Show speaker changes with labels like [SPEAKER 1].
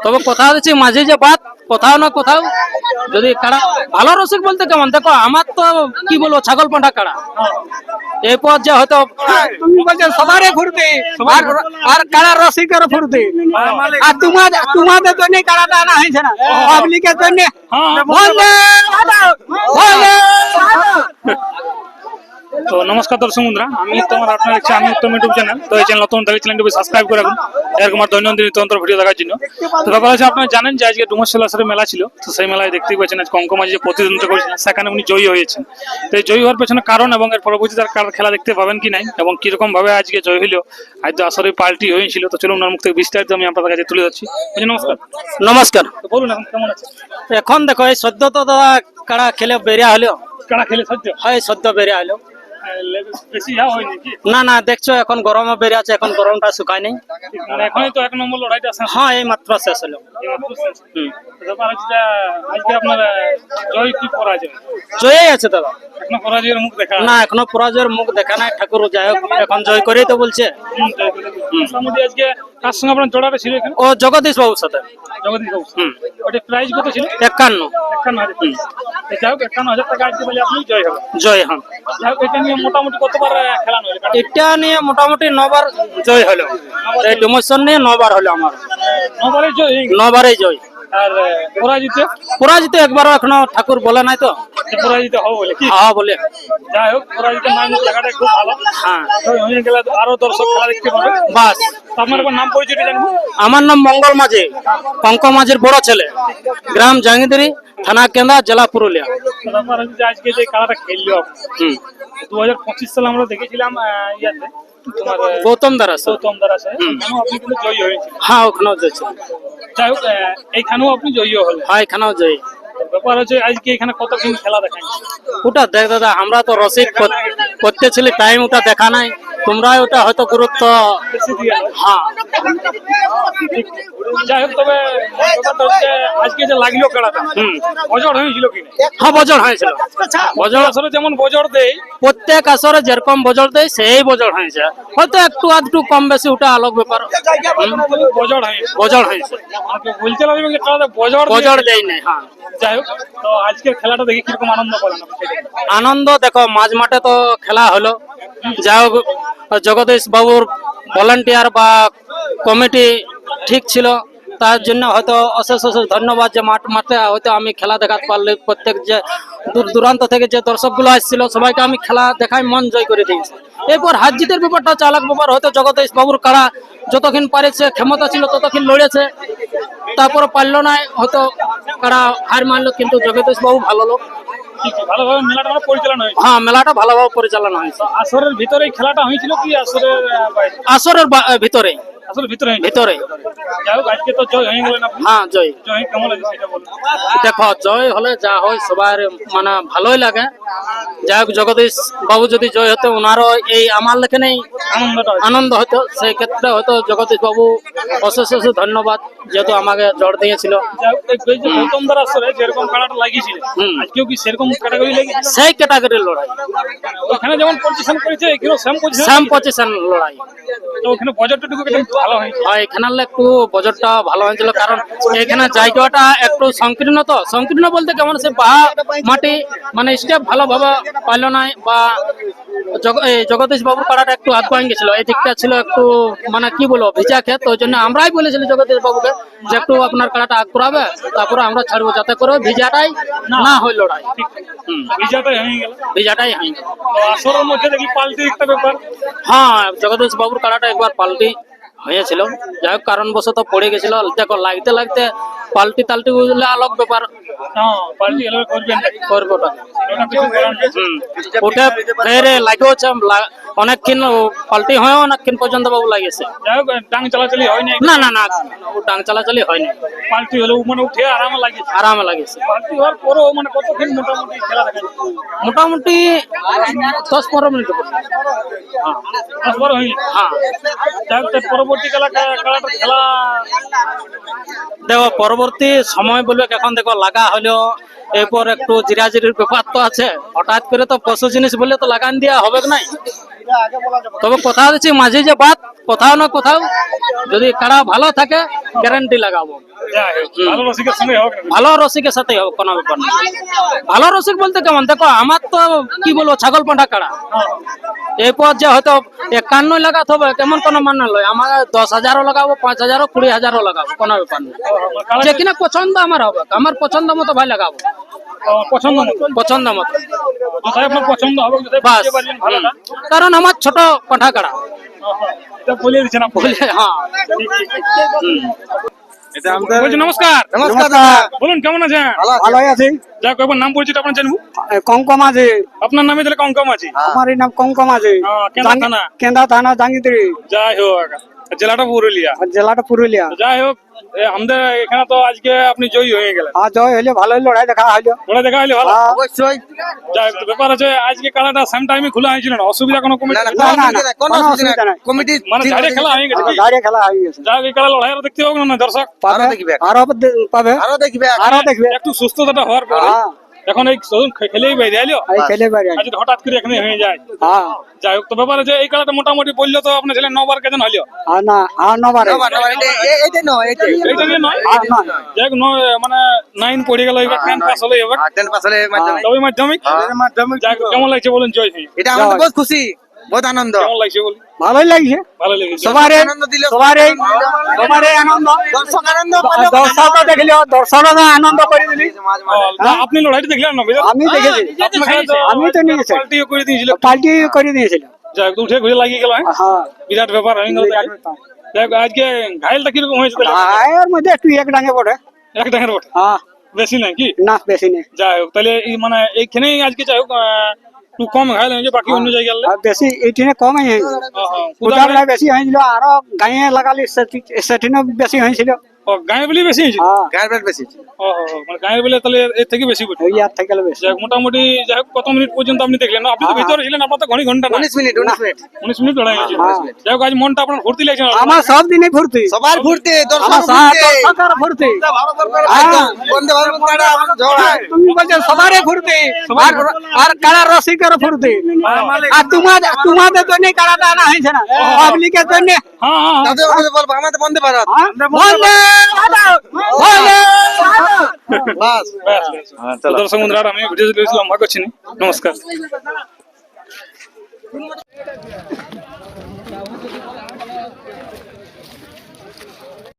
[SPEAKER 1] তবে কথা হচ্ছে মাঝে যে বাদ কোথাও না কোথাও যদি কাড়া ভালো রসিক বলতে কেমন দেখো আমার তো কি বলবো ছাগল পাঁঠা কাড়া এরপর যে হয়তো
[SPEAKER 2] তুমি বলছো সবারে ফুর্তি আর কারা রসিকের ফুর্তি আর তোমাদের জন্য কারাটা আনা হয়েছে না পাবলিকের জন্য বন্দে
[SPEAKER 3] তো নমস্কার দর্শক বন্ধুরা, আমি তোমার আপনার দেখছি আমি উত্তম ইউটিউব চ্যানেল। তো এই চ্যানেল নতুন তাহলে চ্যানেলটি সাবস্ক্রাইব করে রাখুন এরকম আর দৈনন্দিন তন্ত্র ভিডিও দেখার জন্য। তো ব্যাপার হচ্ছে আপনারা জানেন যে আজকে ডুমুরশোলাসের মেলা ছিল। তো সেই মেলায় দেখতেই পাচ্ছেন আজ কঙ্কমাঝি যে প্রতিদ্বন্দ্বিতা করেছিলেন সেখানে উনি জয়ী হয়েছেন। তো এই জয়ী হওয়ার পেছনে কারণ এবং এর পরবর্তী তার কার খেলা দেখতে পাবেন কি নাই এবং কিরকম ভাবে আজকে জয় হইল, আজ তো আসলে পাল্টি হয়েছিল। তো চলুন ওনার মুখ থেকে বিস্তারিত আমি আপনাদের কাছে তুলে ধরছি। নমস্কার।
[SPEAKER 1] নমস্কার।
[SPEAKER 3] তো বলুন এখন কেমন আছে?
[SPEAKER 1] এখন দেখো এই সদ্য তো দাদা কাড়া খেলে বেরিয়া হলো,
[SPEAKER 3] কারা খেলে সহ্য
[SPEAKER 1] হয় সদ্য বেরিয়া হলো।
[SPEAKER 3] বেশি ইয়া হয়নি কি?
[SPEAKER 1] না না দেখছো এখন গরমও বেরিয়ে আছে, এখন গরমটা শুকায় নেই।
[SPEAKER 3] মানে এখনই তো এক নম্বর লড়াইটা শেষ।
[SPEAKER 1] হ্যাঁ এই মাত্র শেষ হলো।
[SPEAKER 3] ব্যাপার হচ্ছে যে আজকে আপনার জয় কি পরাজয়?
[SPEAKER 1] জয়ই আছে দাদা।
[SPEAKER 3] এখনো পরাজয়ের মুখ দেখা
[SPEAKER 1] না এখনো পরাজয়ের মুখ দেখা নাই, ঠাকুর যাই হোক এখন জয় করেই তো বলছে।
[SPEAKER 3] মোটামুটি আজকে কার সঙ্গে আপনার জোড়াটা ছিল এখানে?
[SPEAKER 1] ও জগদীশ বাবুর সাথে।
[SPEAKER 3] জগদীশ বাবু। ওটা প্রাইস কত ছিল?
[SPEAKER 1] 51।
[SPEAKER 3] 51,000। যাই হোক 51,000 টাকা আজকে বলে আপনি জয় হবে।
[SPEAKER 1] জয়। হ্যাঁ
[SPEAKER 3] যাই হোক এটা নিয়ে মোটামুটি কতবার খেলানো হলো?
[SPEAKER 1] এটা নিয়ে মোটামুটি 9 বার জয় হলো। এই ডোমেশন নিয়ে 9 বার হলো আমার,
[SPEAKER 3] 9 বারে জয়।
[SPEAKER 1] 9 বারে জয়।
[SPEAKER 3] আর পরাজিত?
[SPEAKER 1] পরাজিত একবারও এখনো ঠাকুর বলে নাই তো।
[SPEAKER 3] পরাজিত হবে বলে কি?
[SPEAKER 1] হ্যাঁ বলে।
[SPEAKER 3] যাই হোক পরাজিত নাম জায়গাটা খুব ভালো।
[SPEAKER 1] হ্যাঁ
[SPEAKER 3] জয় হয়ে গেলে আরো দর্শক খেলা দেখতে পাবে।
[SPEAKER 1] বাস।
[SPEAKER 3] তো আপনার একবার নাম পরিচয়টা জানবো?
[SPEAKER 1] আমার নাম মঙ্গল মাঝি, কঙ্ক মাঝির বড় ছেলে, গ্রাম জাঙ্গিদিরি, থানা কেন্দা, জেলা পুরুলিয়া।
[SPEAKER 3] ব্যাপার হচ্ছে যে আজকে যে খেলাটা খেললো 2025 সালে আমরা দেখেছিলাম ইয়াতে তোমার
[SPEAKER 1] গৌতম দারা স্যার।
[SPEAKER 3] গৌতম দারা সাহেব, এখানেও আপনি কিন্তু জয়ী হয়েছেন।
[SPEAKER 1] হ্যাঁ ওখানেও জয়ছে।
[SPEAKER 3] যাই হোক এইখানেও আপনি জয়ী হলেন।
[SPEAKER 1] হ্যাঁ এখানেও জয়।
[SPEAKER 3] ব্যাপার হচ্ছে আজকে এখানে কতক্ষণ খেলা দেখায়?
[SPEAKER 1] ওটা দেখ দাদা, আমরা তো রসিদ করতেছিলি টাইম ওটা দেখা নাই, তোমরা ওটা হয়তো গুরুত্ব।
[SPEAKER 3] বেশি দিয়ে হয়।
[SPEAKER 1] হ্যাঁ
[SPEAKER 3] যাই হোক তবে ব্যাপারটা হচ্ছে আজকে যে লাগলো খেলাটা বজড় হয়েছিল কি?
[SPEAKER 1] হ্যাঁ বজর হয়েছিল।
[SPEAKER 3] বজড় আসলে যেমন বজড় দেয়
[SPEAKER 1] প্রত্যেক আসরে যেরকম বজর দেয় সেই বজর হয়েছে, হয়তো একটু আধটু কম বেশি ওটা আলোক ব্যাপার।
[SPEAKER 3] বজড় হয়েছে।
[SPEAKER 1] বজর হয়েছে,
[SPEAKER 3] আমাকে বলতে লাগবে যে খেলাটা বজড়
[SPEAKER 1] বজর দেয় নাই। হ্যাঁ
[SPEAKER 3] যাই হোক তো আজকের খেলাটা দেখে কিরকম আনন্দ পেলেন আপনি?
[SPEAKER 1] আনন্দ দেখো মাঝ মাঠে তো খেলা হলো, যাই হোক জগদীশ বাবুর ভলান্টিয়ার বা কমিটি ঠিক ছিল, তার জন্য হয়তো অশেষ অশেষ ধন্যবাদ যে মাঠে হয়তো আমি খেলা দেখাতে পারলে প্রত্যেক যে দূর দূরান্ত থেকে যে দর্শকগুলো আসছিল সবাইকে আমি খেলা দেখাই মন জয় করে দিয়েছি। এরপর হার জিতের ব্যাপারটা চালাক ব্যাপার, হয়তো জগদীশ বাবুর কাড়া যতক্ষণ পারেছে ক্ষমতা ছিল ততক্ষণ লড়েছে, তারপরে পারলো না, হয়তো কাড়া হার মানলো, কিন্তু জগদীশ বাবু ভালো লোক।
[SPEAKER 3] ভালোভাবে মেলাটা পরিচালনা হয়েছে।
[SPEAKER 1] হ্যাঁ মেলাটা ভালোভাবে পরিচালনা হয়েছে।
[SPEAKER 3] আসরের ভিতরে খেলাটা হয়েছিল কি আসরের বাইরে?
[SPEAKER 1] আসরের ভিতরে।
[SPEAKER 3] আসলে ভিতরে হয়েছে।
[SPEAKER 1] ভিতরে।
[SPEAKER 3] যাই হোক আজকে তো জয় হয়ে গেলেন আপনি।
[SPEAKER 1] হ্যাঁ জয়।
[SPEAKER 3] জয় কেমন লাগে সেটা বলুন।
[SPEAKER 1] দেখো জয় হলে যা হয় সবার মানে ভালোই লাগে। যাই হোক জগদীশ বাবু যদি জয় হতো ওনারও এই আমার লেখানেই আনন্দ হতো, সেই ক্ষেত্রে হয়তো জগদীশ বাবু অশেষ অশেষ ধন্যবাদ, যেহেতু আমাকে জোর দিয়েছিল।
[SPEAKER 3] যাই হোক এই যে গৌতম দার আসরে যেরকম খেলাটা লাগিয়েছিল আজকেও কি সেরকম ক্যাটাগরি লাগিয়েছিল?
[SPEAKER 1] সেই ক্যাটাগরির লড়াই,
[SPEAKER 3] ওখানে যেমন পজিশন করেছে এখানেও সেম পজিশন।
[SPEAKER 1] সেম পজিশন লড়াই।
[SPEAKER 3] তো ওখানে বজরটুকু ভালো হয়েছে।
[SPEAKER 1] হয় এখানে একটু বজরটা ভালো হয়েছিল, কারণ এখানে জায়গাটা একটু সংকীর্ণ, তো সংকীর্ণ বলতে কেমন সে মাটি মানে স্টেপ ভালোভাবে পাইল না, বা জগদীশ বাবুর পাড়াটা একটু হাত ভাঙ গেছিল, এই দিকটা ছিল একটু মানে কি বলবো ভিজা ক্ষেত। ওই জন্য আমরাই বলেছিলি জগদীশ বাবুকে যে একটু আপনার কাড়াটা আগ করাবে, তারপরে আমরা ছাড়বো যাতে করে ভিজাটাই না হয় লড়াই।
[SPEAKER 3] ভিজাটাই হয়ে গেল।
[SPEAKER 1] ভিজাটাই হয়ে গেল।
[SPEAKER 3] তো আসরের মধ্যে দেখি পাল্টি একটা ব্যাপার।
[SPEAKER 1] হ্যাঁ জগদীশ বাবুর কাড়াটা একবার পাল্টি হয়েছিল, যাই হোক কারণবশত পড়ে গেছিল। দেখো লাগতে লাগতে পাল্টি তাল্টি বুঝলে আলোক ব্যাপার।
[SPEAKER 3] হ্যাঁ পাল্টি হলে করবেন
[SPEAKER 1] করবো ওটা।
[SPEAKER 3] ওটা কিছু করার নেই।
[SPEAKER 1] ওটা ফের লাগেওছে অনেকক্ষণ পাল্টি হয়, অনেকক্ষণ পর্যন্ত বাবু লাগিয়েছে।
[SPEAKER 3] যাই হোক ডাং চালাচালি হয় নাই।
[SPEAKER 1] না না না ও টাং চালাচালি হয়নি,
[SPEAKER 3] পাল্টি হলে মানে উঠে আরামে লাগিয়েছে।
[SPEAKER 1] আরামে লাগিয়েছে।
[SPEAKER 3] পাল্টি হওয়ার পরেও মানে কতক্ষণ মোটামুটি খেলা দেখা যায়?
[SPEAKER 1] মোটামুটি 10-15 মিনিট।
[SPEAKER 3] হ্যাঁ 10-12 হয়ে গেছে।
[SPEAKER 1] হ্যাঁ
[SPEAKER 3] যাই হোক তার পরবর্তী খেলাটা খেলা
[SPEAKER 1] দেখো পরবর্তী সময় বলবে এখন দেখো লাগা হলো, এরপর একটু জিরাজিরির ব্যাপার তো আছে, হঠাৎ করে তো পশু জিনিস বলে তো লাগান দেওয়া হবে নাই। তবে কথা হচ্ছে মাঝে যে বাদ কোথাও না কোথাও যদি কাড়া ভালো থাকে গ্যারান্টি লাগাবো।
[SPEAKER 3] যাই হোক, ভালো রসিকের সঙ্গে হোক না।
[SPEAKER 1] ভালো রসিকের সাথে হবে, কোনো ব্যাপার না। ভালো রসিক বলতে কেমন, দেখো আমার তো কি বলবো, ছাগল পাঁঠা কাড়া এরপর যে হয়তো 51 লাগাতে হবে কেমন কোনো মানে নয়। আমার 10,000 লাগাবো, 5,000, 20,000 লাগাবো, কোনো ব্যাপার নেই। যে কিনা পছন্দ আমার হবে, আমার পছন্দ মতো ভাই লাগাবো,
[SPEAKER 3] পছন্দ মতো
[SPEAKER 1] পছন্দ মতো
[SPEAKER 3] কোথায় আপনার পছন্দ হবে, কোথায়
[SPEAKER 1] বাস।
[SPEAKER 3] বুঝতে পারলেন ভালোটা,
[SPEAKER 1] কারণ আমার ছোট পাঁঠা কাড়া
[SPEAKER 3] এটা বলে দিচ্ছেন আপনি।
[SPEAKER 1] বলে, হ্যাঁ।
[SPEAKER 3] বলছি নমস্কার,
[SPEAKER 2] নমস্কার।
[SPEAKER 3] বলুন কেমন আছেন?
[SPEAKER 2] ভালোই আছি।
[SPEAKER 3] যাক একবার নাম পরিচিত আপনার জানবো।
[SPEAKER 2] কঙ্কম আছে,
[SPEAKER 3] আপনার নামে তাহলে কম আছে।
[SPEAKER 2] আমার নাম কঙ্কম আছে।
[SPEAKER 3] কেন্দ্রা থানা।
[SPEAKER 2] কেন্দা থানা জাঙ্গিত্রি,
[SPEAKER 3] যাই হোক, জেলাটা পুরুলিয়া।
[SPEAKER 2] আর জেলাটা পুরুলিয়া।
[SPEAKER 3] যাই হোক, আমাদের এখানে তো আজকে আপনি জয়ী হয়ে গেলেন।
[SPEAKER 2] আর জয় হইলে ভালোই লড়াই দেখা হইলো।
[SPEAKER 3] ওরা দেখা হইলে ভালো।
[SPEAKER 2] অবশ্যই।
[SPEAKER 3] যাই হোক, ব্যাপার আছে আজকে খেলাটা সেম টাইমে খোলা হয়েছিল না, অসুবিধা কোনো কমিটি
[SPEAKER 2] না কোনো অসুবিধা নাই।
[SPEAKER 4] কমিটি
[SPEAKER 3] মানে ঝাড়ে খেলা হয়ে গেছে কি?
[SPEAKER 2] গাড়ি খেলা হয়ে গেছে।
[SPEAKER 3] যাই হোক, এই খেলা লড়াই আরো দেখতে হবে না দর্শক,
[SPEAKER 2] পাবে,
[SPEAKER 4] দেখবে।
[SPEAKER 2] আরো পাবে,
[SPEAKER 4] আরো দেখবে
[SPEAKER 2] আরো দেখবে।
[SPEAKER 3] একটু সুস্থতাটা হওয়ার পরে
[SPEAKER 2] হ্যাঁ,
[SPEAKER 3] এখন এই খেলেই বাইরে আইলো,
[SPEAKER 2] এই খেলে পারি।
[SPEAKER 3] আজ যদি হঠাৎ করে এখানে হয়ে যায়।
[SPEAKER 2] হ্যাঁ,
[SPEAKER 3] যাই হোক, তো ব্যাপার আছে এই খেলাটা মোটামুটি বললো তো আপনার ছেলে 9 বার কেজন হইলো,
[SPEAKER 2] আর না, আর নবারে।
[SPEAKER 4] এইটা নয়, এইটা
[SPEAKER 3] এইটা নিয়ে নয়।
[SPEAKER 2] আর না,
[SPEAKER 3] যাই হোক, মানে 9 পড়ে গেল, এবার 10 পাস হলো, এবার
[SPEAKER 4] 10 পাস হলে মাধ্যমিক।
[SPEAKER 3] তবে মাধ্যমিক। যাই হোক, কেমন লাগছে বলুন জয় হয়ে?
[SPEAKER 4] এটা আমাদের বহুত খুশি, বহুত আনন্দ।
[SPEAKER 3] কেমন লাগছে বলুন?
[SPEAKER 2] ভালোই লাগছে।
[SPEAKER 3] ভালো লেগেছে।
[SPEAKER 2] সবারে
[SPEAKER 4] আনন্দ দিল।
[SPEAKER 2] সবারে সবারে আনন্দ।
[SPEAKER 4] দর্শক আনন্দ
[SPEAKER 2] দর্শক দেখলিও, দর্শকরা আনন্দ করে দিলি।
[SPEAKER 3] না, আপনি লড়াইটা দেখলেন না বুঝলেন?
[SPEAKER 2] আমি দেখেছি, আমি তো নিয়েছি,
[SPEAKER 3] পাল্টিও করে দিয়েছিল।
[SPEAKER 2] পাল্টি করে দিয়েছিল।
[SPEAKER 3] যাই হোক, উঠে ঘুরে লাগিয়ে গেল, হ্যাঁ?
[SPEAKER 2] হ্যাঁ,
[SPEAKER 3] বিরাট ব্যাপার হয়ে গেল। যাই হোক, আজকে ঘায়লটা কিরকম হয়েছে তাহলে?
[SPEAKER 2] এর মধ্যে একটু এক ডাঙে পড়ে।
[SPEAKER 3] এক ডাঙের বটে,
[SPEAKER 2] হ্যাঁ,
[SPEAKER 3] বেশি নাই কি?
[SPEAKER 2] না বেশি নেই।
[SPEAKER 3] যাই হোক, তাহলে এই মানে এইখানেই আজকে যাই হোক একটু কম ঘায়ল হয়েছে, বাকি অন্য জায়গায়
[SPEAKER 2] আর বেশি এইটিনে কম হয়েছিল।
[SPEAKER 3] কোথায়
[SPEAKER 2] বেশি হয়েছিল, আরো গাঁয়ে লাগালি সেটিনে বেশি হয়েছিল।
[SPEAKER 3] গায়ে বলে বেশি হয়েছে?
[SPEAKER 2] হ্যাঁ,
[SPEAKER 4] গায়ের পেট বেশি।
[SPEAKER 3] মানে গায়ে বলে তাহলে এর থেকে বেশি পড়ছে।
[SPEAKER 2] ওই আর থেকে বেশি।
[SPEAKER 3] যাই হোক, মোটামুটি যাই হোক, কত মিনিট পর্যন্ত আপনি দেখলেন না? আপনি তো ভিতরে ছিলেন, আপনার তো ঘন্টা না,
[SPEAKER 4] 19 মিনিট 19 মিনিট
[SPEAKER 3] 19 মিনিট লড়াই হয়েছে।
[SPEAKER 2] হ্যাঁ।
[SPEAKER 3] যাই হোক, আজ মনটা আপনার ভর্তি লাগছে না?
[SPEAKER 2] আমার সব দিনে ফুর্তি,
[SPEAKER 4] সবার ঘুরতে দর্শক
[SPEAKER 2] আমার
[SPEAKER 4] ঘুরতে
[SPEAKER 2] দর্শকের ফুর্তি।
[SPEAKER 4] একদম বন্দে ভারত কাড়া আমাদের ঝড়।
[SPEAKER 2] তুমি বলছো সবারে ফুর্তি, আর কারা রসিকের ফুর্তি। আর তোমাদের জন্য কারাটা আনা হয়েছে না, পাবলিকের জন্য।
[SPEAKER 3] হ্যাঁ হ্যাঁ হ্যাঁ।
[SPEAKER 4] তাদের আমাদের বলবো আমাদের বন্দে ভারত।
[SPEAKER 2] বন্দে ভারত, বন্দে ভারত।
[SPEAKER 4] বাস।
[SPEAKER 3] ব্যাস, ব্যাস। তো দর্শক বন্ধুরা, আমি ভিডিও লম্বা করছি না। নমস্কার।